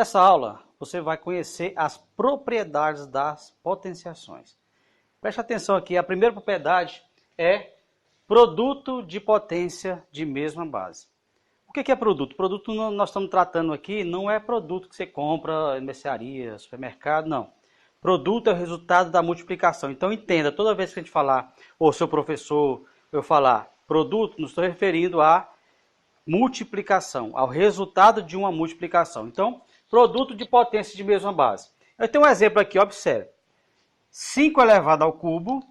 Nessa aula, você vai conhecer as propriedades das potenciações. Preste atenção aqui, a primeira propriedade é produto de potência de mesma base. O que é produto? Produto nós estamos tratando aqui não é produto que você compra em mercearia, supermercado, não. Produto é o resultado da multiplicação. Então entenda, toda vez que a gente falar, ou seu professor, eu falar produto, não estou referindo a multiplicação, ao resultado de uma multiplicação. Então, produto de potência de mesma base. Eu tenho um exemplo aqui, observe. 5 elevado ao cubo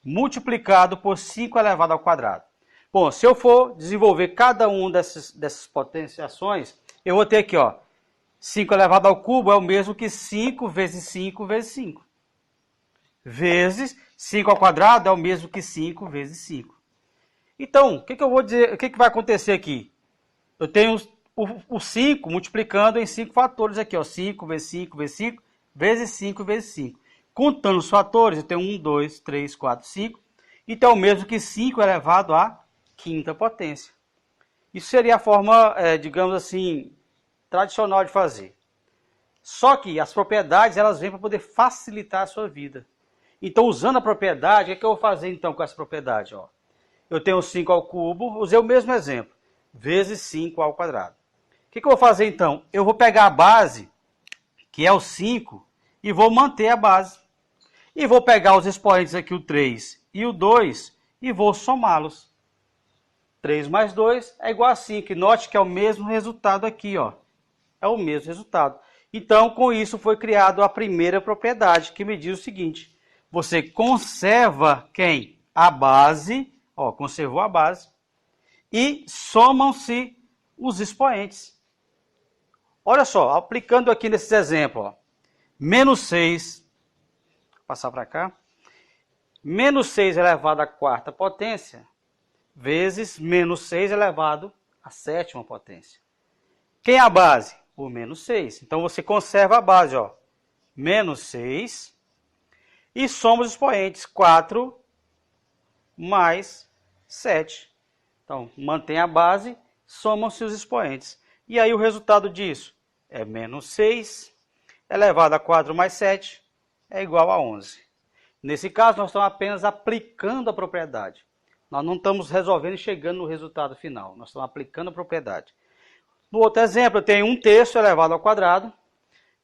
multiplicado por 5 elevado ao quadrado. Bom, se eu for desenvolver cada um dessas potenciações, eu vou ter aqui, ó, 5 elevado ao cubo é o mesmo que 5 vezes 5 vezes 5. Vezes 5 ao quadrado é o mesmo que 5 vezes 5. Então, o que eu vou dizer, o que vai acontecer aqui? Eu tenho o 5 multiplicando em 5 fatores aqui, ó, 5 vezes 5 vezes 5 vezes 5 vezes 5. Contando os fatores, eu tenho 1, 2, 3, 4, 5. Então é o mesmo que 5 elevado à quinta potência. Isso seria a forma, digamos assim, tradicional de fazer. Só que as propriedades, elas vêm para poder facilitar a sua vida. Então, usando a propriedade, o que eu vou fazer então com essa propriedade? Ó? Eu tenho 5 ao cubo, usei o mesmo exemplo, vezes 5 ao quadrado. O que eu vou fazer então? Eu vou pegar a base, que é o 5, e vou manter a base. E vou pegar os expoentes aqui, o 3 e o 2, e vou somá-los. 3 mais 2 é igual a 5. Note que é o mesmo resultado aqui, ó. É o mesmo resultado. Então, com isso foi criada a primeira propriedade, que me diz o seguinte. Você conserva quem? A base, ó, conservou a base, e somam-se os expoentes. Olha só, aplicando aqui nesses exemplos, ó. Menos 6, vou passar para cá, menos 6 elevado à quarta potência, vezes menos 6 elevado à sétima potência. Quem é a base? O menos 6. Então, você conserva a base, ó, menos 6, e soma os expoentes, 4 mais 7. Então, mantém a base, somam-se os expoentes. E aí, o resultado disso é menos 6 elevado a 4 mais 7 é igual a 11. Nesse caso, nós estamos apenas aplicando a propriedade. Nós não estamos resolvendo e chegando no resultado final. Nós estamos aplicando a propriedade. No outro exemplo, eu tenho 1/3 elevado ao quadrado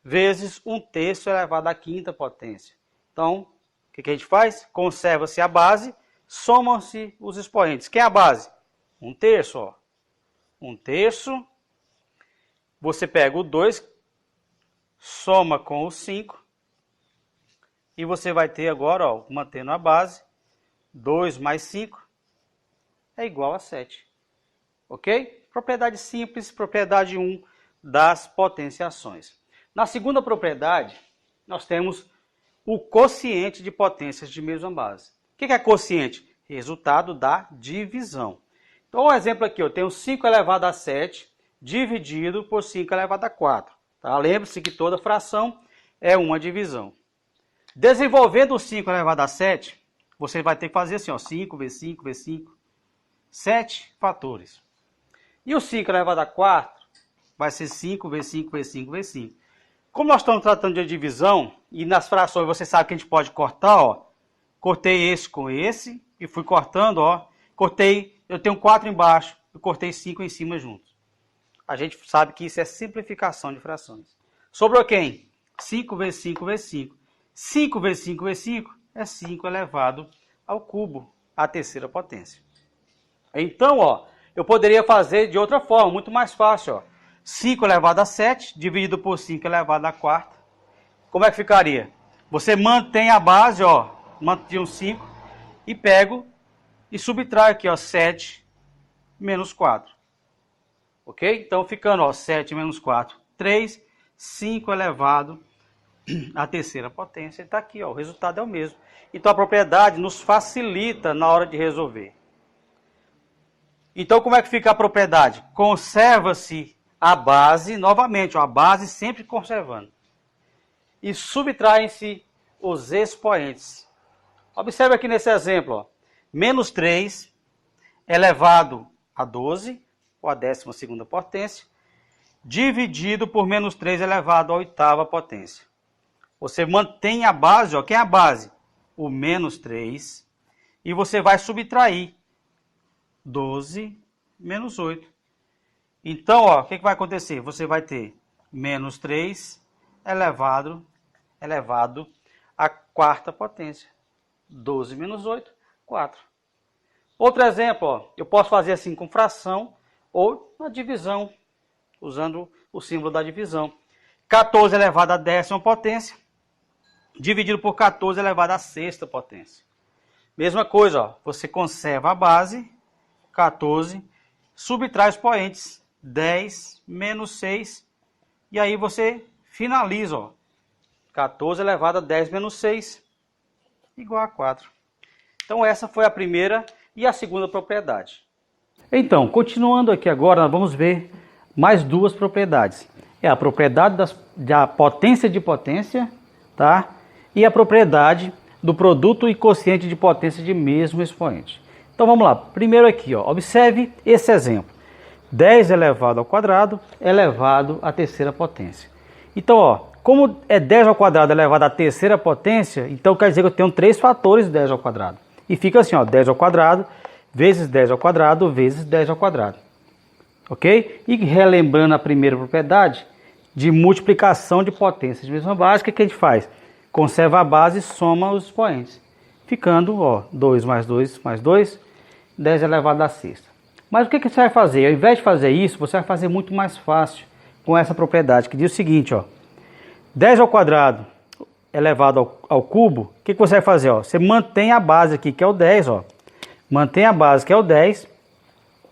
vezes 1/3 elevado à quinta potência. Então, o que a gente faz? Conserva-se a base, somam-se os expoentes. Quem é a base? 1/3, ó. 1/3. Você pega o 2, soma com o 5. E você vai ter agora, ó, mantendo a base, 2 mais 5 é igual a 7. Ok? Propriedade simples, propriedade 1 das potenciações. Na segunda propriedade, nós temos o quociente de potências de mesma base. O que é quociente? Resultado da divisão. Então, um exemplo aqui, eu tenho 5 elevado a 7 dividido por 5 elevado a 4. Tá? Lembre-se que toda fração é uma divisão. Desenvolvendo o 5 elevado a 7, você vai ter que fazer assim, ó, 5 vezes 5 vezes 5, 7 fatores. E o 5 elevado a 4 vai ser 5 vezes 5 vezes 5 vezes 5. Como nós estamos tratando de divisão, e nas frações você sabe que a gente pode cortar, ó. Cortei esse com esse e fui cortando, ó. Cortei, eu tenho 4 embaixo, eu cortei 5 em cima juntos. A gente sabe que isso é simplificação de frações. Sobrou quem? 5 vezes 5 vezes 5. 5 vezes 5 vezes 5 é 5 elevado ao cubo, a terceira potência. Então, ó, eu poderia fazer de outra forma, muito mais fácil, ó. 5 elevado a 7, dividido por 5 elevado a quarta. Como é que ficaria? Você mantém a base, ó, mantém um 5, e pego e subtrai aqui, ó, 7 menos 4. Ok? Então, ficando, ó, 7 menos 4, 3, 5 elevado a terceira potência. Está aqui, ó, o resultado é o mesmo. Então, a propriedade nos facilita na hora de resolver. Então, como é que fica a propriedade? Conserva-se a base, novamente, ó, a base sempre conservando. E subtraem-se os expoentes. Observe aqui nesse exemplo, ó, menos 3 elevado a 12, ou a 12ª potência, dividido por menos 3 elevado à oitava potência. Você mantém a base, ó, quem é a base? O menos 3. E você vai subtrair 12 menos 8. Então, ó, o que vai acontecer? Você vai ter menos 3 elevado à quarta potência. 12 menos 8, 4. Outro exemplo, ó, eu posso fazer assim com fração ou na divisão, usando o símbolo da divisão. 14 elevado à décima potência, dividido por 14 elevado à sexta potência. Mesma coisa, ó, você conserva a base, 14, subtrai os expoentes, 10 menos 6, e aí você finaliza, ó, 14 elevado a 10 menos 6, igual a 4. Então essa foi a primeira e a segunda propriedade. Então, continuando aqui agora, nós vamos ver mais duas propriedades. É a propriedade da potência de potência, tá? E a propriedade do produto e quociente de potência de mesmo expoente. Então vamos lá. Primeiro aqui, ó, observe esse exemplo. 10 elevado ao quadrado elevado à terceira potência. Então, ó, como é 10 ao quadrado elevado à terceira potência, então quer dizer que eu tenho 3 fatores de 10 ao quadrado. E fica assim, ó, 10 ao quadrado vezes 10 ao quadrado vezes 10 ao quadrado. Ok? E relembrando a primeira propriedade de multiplicação de potências de mesma base, o que a gente faz? Conserva a base e soma os expoentes. Ficando, ó, 2 mais 2 mais 2, 10 elevado à sexta. Mas o que você vai fazer? Ao invés de fazer isso, você vai fazer muito mais fácil com essa propriedade, que diz o seguinte, ó. 10 ao quadrado elevado ao cubo, o que você vai fazer? Ó? Você mantém a base aqui, que é o 10, ó. Mantém a base, que é o 10,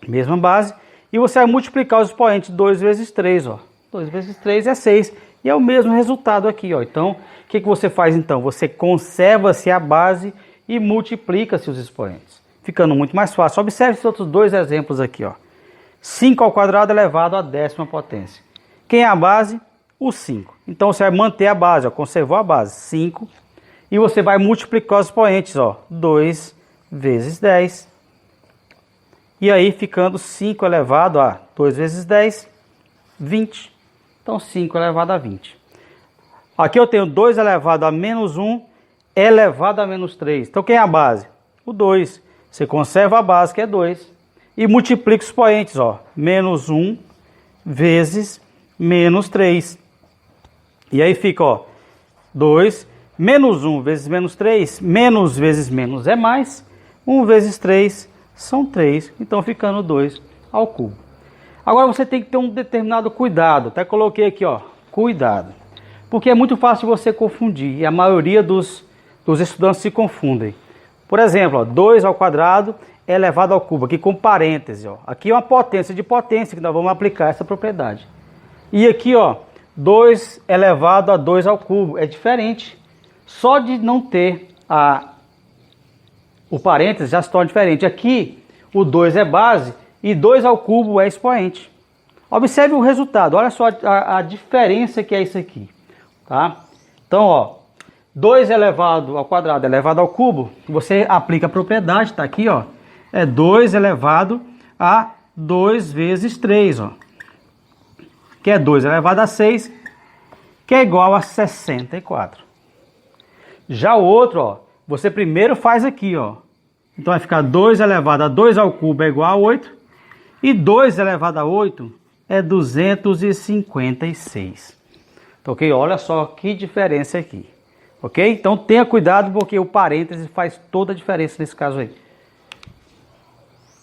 mesma base, e você vai multiplicar os expoentes 2 vezes 3, ó. 2 vezes 3 é 6, e é o mesmo resultado aqui, ó. Então, o que você faz então? Você conserva-se a base e multiplica-se os expoentes, ficando muito mais fácil. Observe esses outros dois exemplos aqui, ó. 5 ao quadrado elevado à décima potência. Quem é a base? O 5. Então você vai manter a base, ó, conservou a base, 5. E você vai multiplicar os expoentes, ó, 2 vezes 10. E aí ficando 5 elevado a 2 vezes 10, 20. Então 5 elevado a 20. Aqui eu tenho 2 elevado a menos 1 elevado a menos 3. Então quem é a base? O 2. Você conserva a base, que é 2. E multiplica os expoentes, ó, menos 1 vezes menos 3. E aí fica, ó, 2, menos 1 vezes menos 3, menos vezes menos é mais, 1 vezes 3 são 3, então ficando 2 ao cubo. Agora você tem que ter um determinado cuidado, até coloquei aqui, ó, cuidado, porque é muito fácil você confundir, e a maioria dos estudantes se confundem. Por exemplo, ó, 2 ao quadrado elevado ao cubo, aqui com parêntese, ó, aqui é uma potência de potência, que nós vamos aplicar essa propriedade. E aqui, ó, 2 elevado a 2 ao cubo, é diferente. Só de não ter o parênteses já se torna diferente. Aqui, o 2 é base e 2 ao cubo é expoente. Observe o resultado, olha só a diferença que é isso aqui. Tá? Então, ó, 2 elevado ao quadrado elevado ao cubo, você aplica a propriedade, tá aqui, ó, é 2 elevado a 2 vezes 3, ó. Que é 2 elevado a 6, que é igual a 64. Já o outro, ó, você primeiro faz aqui, ó. Então vai ficar 2 elevado a 2 ao cubo é igual a 8. E 2 elevado a 8 é 256. Então, ok? Olha só que diferença aqui. Ok? Então tenha cuidado porque o parêntese faz toda a diferença nesse caso aí.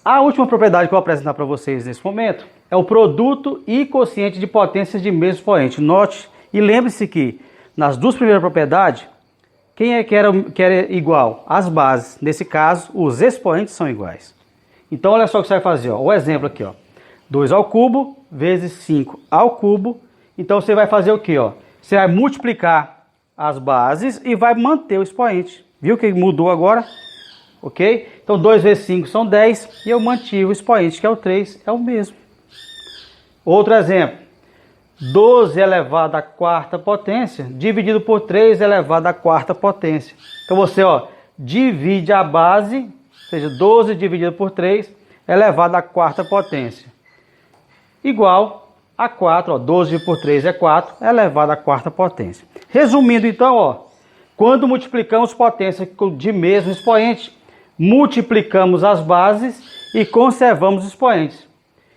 A última propriedade que eu vou apresentar para vocês nesse momento é o produto e quociente de potências de mesmo expoente. Note e lembre-se que nas duas primeiras propriedades, quem é que era igual? As bases. Nesse caso, os expoentes são iguais. Então, olha só o que você vai fazer. Ó. O exemplo aqui, ó. 2 ao cubo vezes 5 ao cubo. Então, você vai fazer o quê? Ó? Você vai multiplicar as bases e vai manter o expoente. Viu que mudou agora? Ok? Então 2 vezes 5 são 10 e eu mantive o expoente, que é o 3, é o mesmo. Outro exemplo, 12 elevado à quarta potência, dividido por 3 elevado à quarta potência. Então você, ó, divide a base, ou seja, 12 dividido por 3 elevado à quarta potência. Igual a 4, ó, 12 por 3 é 4, elevado à quarta potência. Resumindo então, ó, quando multiplicamos potência de mesmo expoente, multiplicamos as bases e conservamos os expoentes.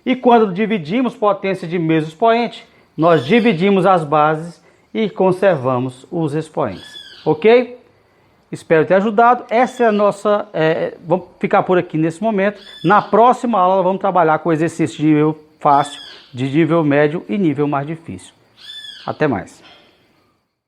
E quando dividimos potência de mesmo expoente, nós dividimos as bases e conservamos os expoentes. Ok? Espero ter ajudado. Essa é a nossa... vamos ficar por aqui nesse momento. Na próxima aula vamos trabalhar com exercício de nível fácil, de nível médio e nível mais difícil. Até mais.